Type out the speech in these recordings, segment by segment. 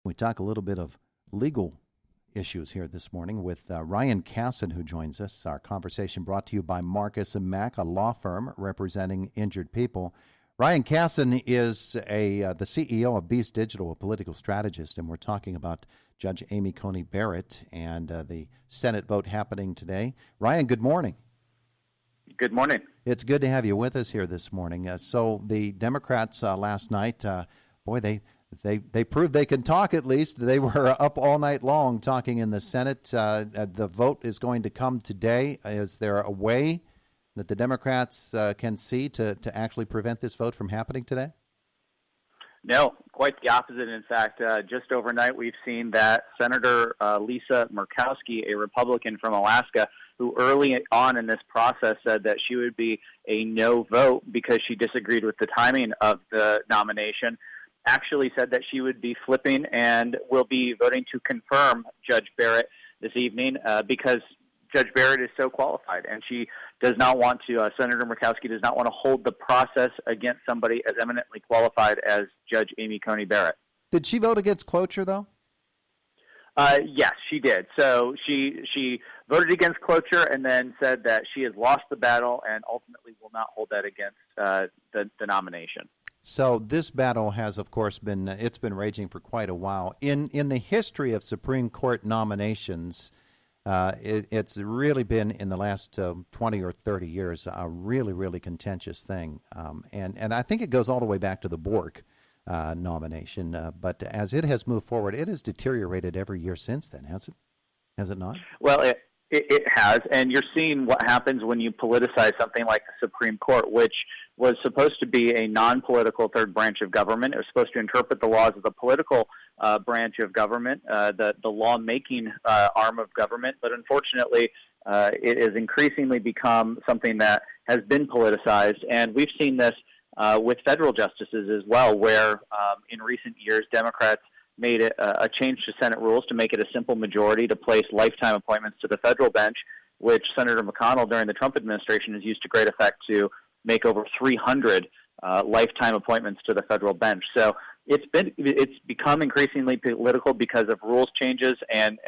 We talk a little bit of legal issues here this morning with Ryan Cassin, who joins us. Our conversation brought to you by Marcus & Mack, a law firm representing injured people. Ryan Cassin is the CEO of Beast Digital, a political strategist, and we're talking about Judge Amy Coney Barrett and the Senate vote happening today. Ryan, good morning. Good morning. It's good to have you with us here this morning. So the Democrats last night, they proved they can talk at least. They were up all night long talking in the Senate. The vote is going to come today. Is there a way that the Democrats can see to actually prevent this vote from happening today? No, quite the opposite. In fact, just overnight we've seen that Senator Lisa Murkowski, a Republican from Alaska, who early on in this process said that she would be a no vote because she disagreed with the timing of the nomination, actually said that she would be flipping and will be voting to confirm Judge Barrett this evening because Judge Barrett is so qualified, and she does not want to, Senator Murkowski does not want to hold the process against somebody as eminently qualified as Judge Amy Coney Barrett. Did she vote against cloture, though? Yes, she did. So she voted against cloture and then said that she has lost the battle and ultimately will not hold that against the nomination. So this battle has, of course, been raging for quite a while. In the history of Supreme Court nominations, it's really been in the last 20 or 30 years a really, really contentious thing. And I think it goes all the way back to the Bork nomination. But as it has moved forward, it has deteriorated every year since then, has it? Has it not? Well, it has, and you're seeing what happens when you politicize something like the Supreme Court, which was supposed to be a non-political third branch of government. It was supposed to interpret the laws of the political branch of government, the lawmaking arm of government, but unfortunately it has increasingly become something that has been politicized, and we've seen this with federal justices as well, where in recent years Democrats made it a change to Senate rules to make it a simple majority to place lifetime appointments to the federal bench, which Senator McConnell during the Trump administration has used to great effect to make over 300 lifetime appointments to the federal bench. So it's become increasingly political because of rules changes and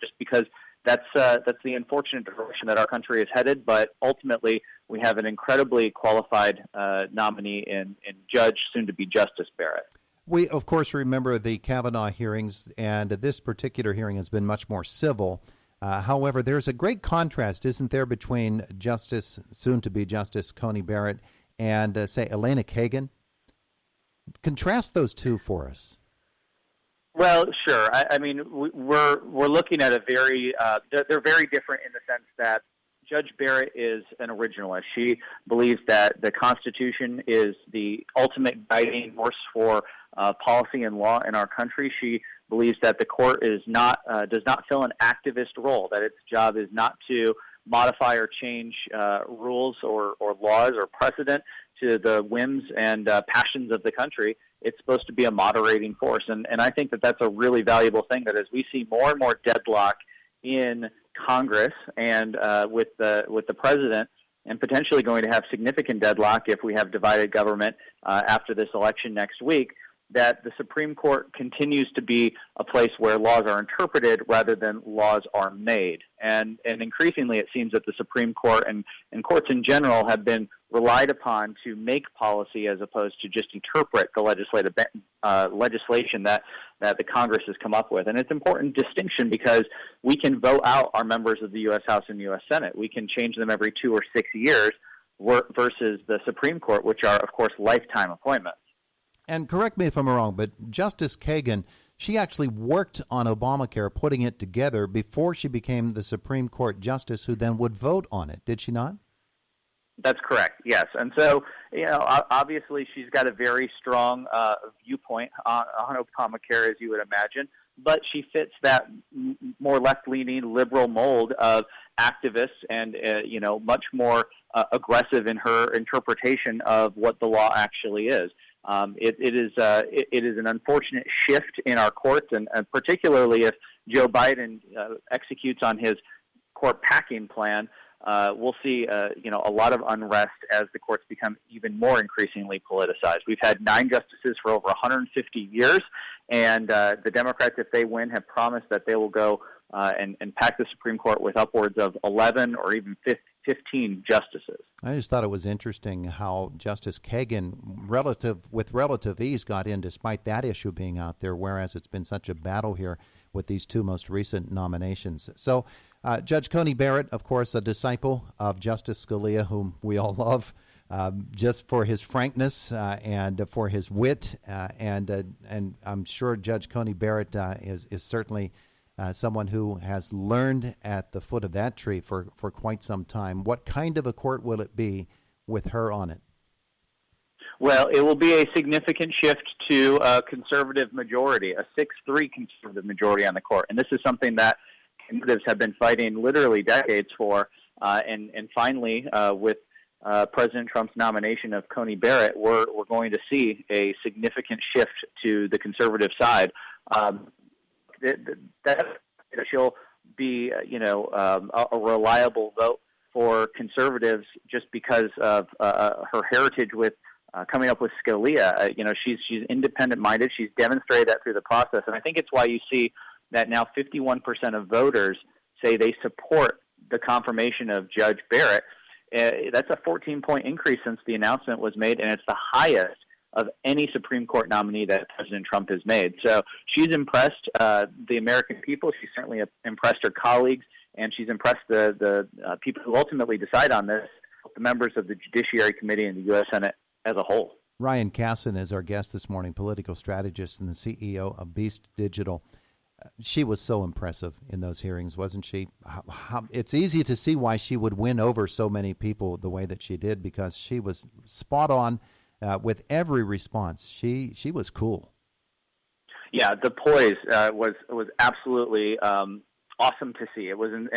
just because that's the unfortunate direction that our country is headed. But ultimately, we have an incredibly qualified nominee in Judge, soon to be Justice Barrett. We, of course, remember the Kavanaugh hearings, and this particular hearing has been much more civil. However, there's a great contrast, isn't there, between Justice, soon to be Justice Coney Barrett, and say Elena Kagan? Contrast those two for us. Well, sure. I mean, we're looking at a very they're very different in the sense that Judge Barrett is an originalist. She believes that the Constitution is the ultimate guiding force for policy and law in our country. She believes that the court does not fill an activist role, that its job is not to modify or change rules or laws or precedent to the whims and passions of the country. It's supposed to be a moderating force. And I think that that's a really valuable thing, that as we see more and more deadlock in Congress and with the president, and potentially going to have significant deadlock if we have divided government after this election next week, that the Supreme Court continues to be a place where laws are interpreted rather than laws are made. And increasingly it seems that the Supreme Court and courts in general have been relied upon to make policy as opposed to just interpret the legislation that the Congress has come up with. And it's an important distinction because we can vote out our members of the U.S. House and U.S. Senate. We can change them every 2 or 6 years versus the Supreme Court, which are, of course, lifetime appointments. And correct me if I'm wrong, but Justice Kagan, she actually worked on Obamacare, putting it together before she became the Supreme Court justice who then would vote on it. Did she not? That's correct, yes. And so, obviously she's got a very strong viewpoint on Obamacare, as you would imagine, but she fits that more left-leaning liberal mold of activists and, much more aggressive in her interpretation of what the law actually is. It is an unfortunate shift in our courts, and particularly if Joe Biden executes on his court packing plan, we'll see, a lot of unrest as the courts become even more increasingly politicized. We've had 9 justices for over 150 years, and the Democrats, if they win, have promised that they will go and pack the Supreme Court with upwards of 11 or even 15 justices. I just thought it was interesting how Justice Kagan, with relative ease, got in despite that issue being out there, whereas it's been such a battle here with these 2 most recent nominations. So Judge Coney Barrett, of course, a disciple of Justice Scalia, whom we all love, just for his frankness and for his wit. And I'm sure Judge Coney Barrett is certainly someone who has learned at the foot of that tree for quite some time. What kind of a court will it be with her on it? Well, it will be a significant shift to a conservative majority, a 6-3 conservative majority on the court. And this is something that conservatives have been fighting literally decades for. And finally, with President Trump's nomination of Coney Barrett, we're going to see a significant shift to the conservative side. That she'll be, a reliable vote for conservatives just because of her heritage with coming up with Scalia. She's independent-minded. She's demonstrated that through the process, and I think it's why you see that now 51% of voters say they support the confirmation of Judge Barrett. That's a 14-point increase since the announcement was made, and it's the highest of any Supreme Court nominee that President Trump has made. So she's impressed the American people. She's certainly impressed her colleagues, and she's impressed the people who ultimately decide on this, the members of the Judiciary Committee and the U.S. Senate as a whole. Ryan Cassin is our guest this morning, political strategist and the CEO of Beast Digital. She was so impressive in those hearings, wasn't she? It's easy to see why she would win over so many people the way that she did, because she was spot on with every response. She was cool. Yeah, the poise was absolutely awesome to see. It was an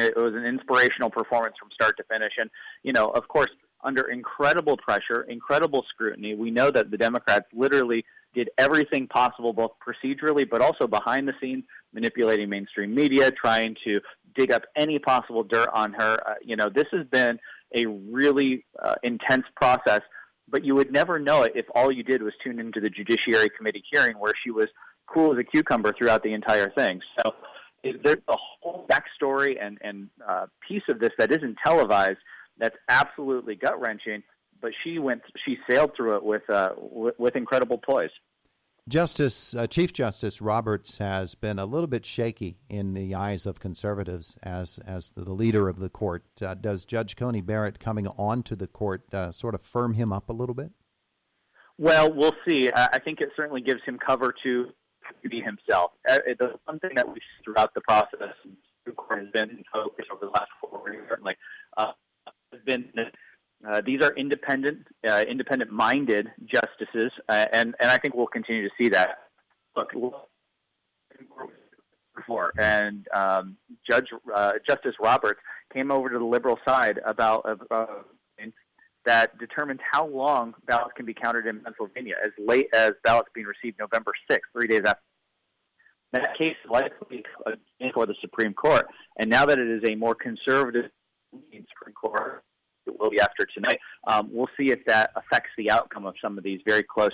inspirational performance from start to finish, and of course, under incredible pressure, incredible scrutiny, we know that the Democrats literally did everything possible, both procedurally but also behind the scenes, manipulating mainstream media, trying to dig up any possible dirt on her. This has been a really intense process, but you would never know it if all you did was tune into the Judiciary Committee hearing, where she was cool as a cucumber throughout the entire thing. So there's a whole backstory and piece of this that isn't televised that's absolutely gut-wrenching, but she sailed through it with incredible poise. Chief Justice Roberts has been a little bit shaky in the eyes of conservatives as the leader of the court. Does Judge Coney Barrett coming on to the court sort of firm him up a little bit? Well, we'll see. I think it certainly gives him cover to be himself. The one thing that we see throughout the process, and the court has been in focus over the last 4 years, certainly, has been these are independent-minded justices, and I think we'll continue to see that. Look, before, and Justice Roberts came over to the liberal side about that determines how long ballots can be counted in Pennsylvania, as late as ballots being received November 6th, 3 days after. That case is likely for the Supreme Court, and now that it is a more conservative Supreme Court, it will be after tonight. We'll see if that affects the outcome of some of these very close,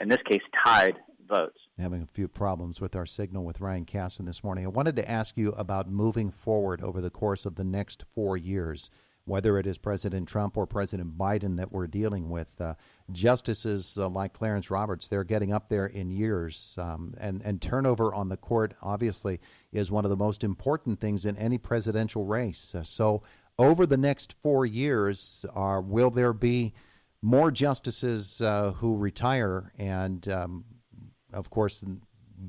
in this case, tied votes. Having a few problems with our signal with Ryan Cassin this morning. I wanted to ask you about moving forward over the course of the next 4 years, whether it is President Trump or President Biden that we're dealing with. Justices like Clarence Roberts, they're getting up there in years, and turnover on the court obviously is one of the most important things in any presidential race. So over the next 4 years, will there be more justices who retire? And, of course,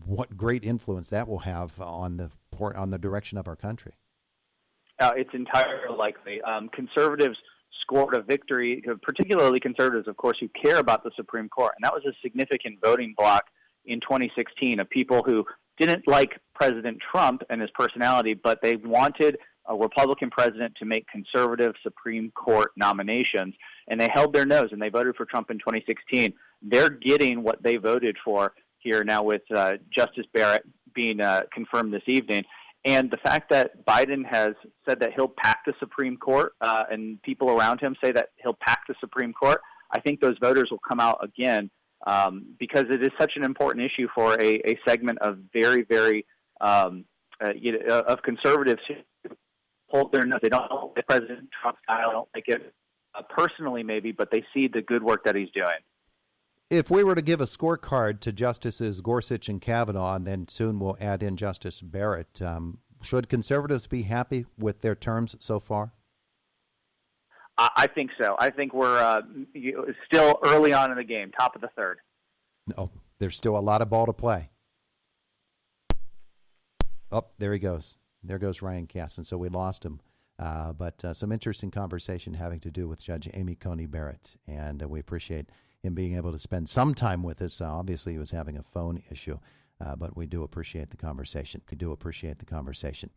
what great influence that will have on the direction of our country. It's entirely likely. Conservatives scored a victory, particularly conservatives, of course, who care about the Supreme Court. And that was a significant voting bloc in 2016 of people who didn't like President Trump and his personality, but they wanted a Republican president to make conservative Supreme Court nominations. And they held their nose and they voted for Trump in 2016. They're getting what they voted for here now with Justice Barrett being confirmed this evening. And the fact that Biden has said that he'll pack the Supreme Court, and people around him say that he'll pack the Supreme Court, I think those voters will come out again because it is such an important issue for a segment of very, very of conservatives who hold their nose. They don't like President Trump's style. They don't like it personally, maybe, but they see the good work that he's doing. If we were to give a scorecard to Justices Gorsuch and Kavanaugh, and then soon we'll add in Justice Barrett, should conservatives be happy with their terms so far? I think so. I think we're still early on in the game, top of the third. No, there's still a lot of ball to play. Oh, there he goes. There goes Ryan Cassin. So we lost him. But some interesting conversation having to do with Judge Amy Coney Barrett, and we appreciate him being able to spend some time with us. Obviously, he was having a phone issue, but we do appreciate the conversation.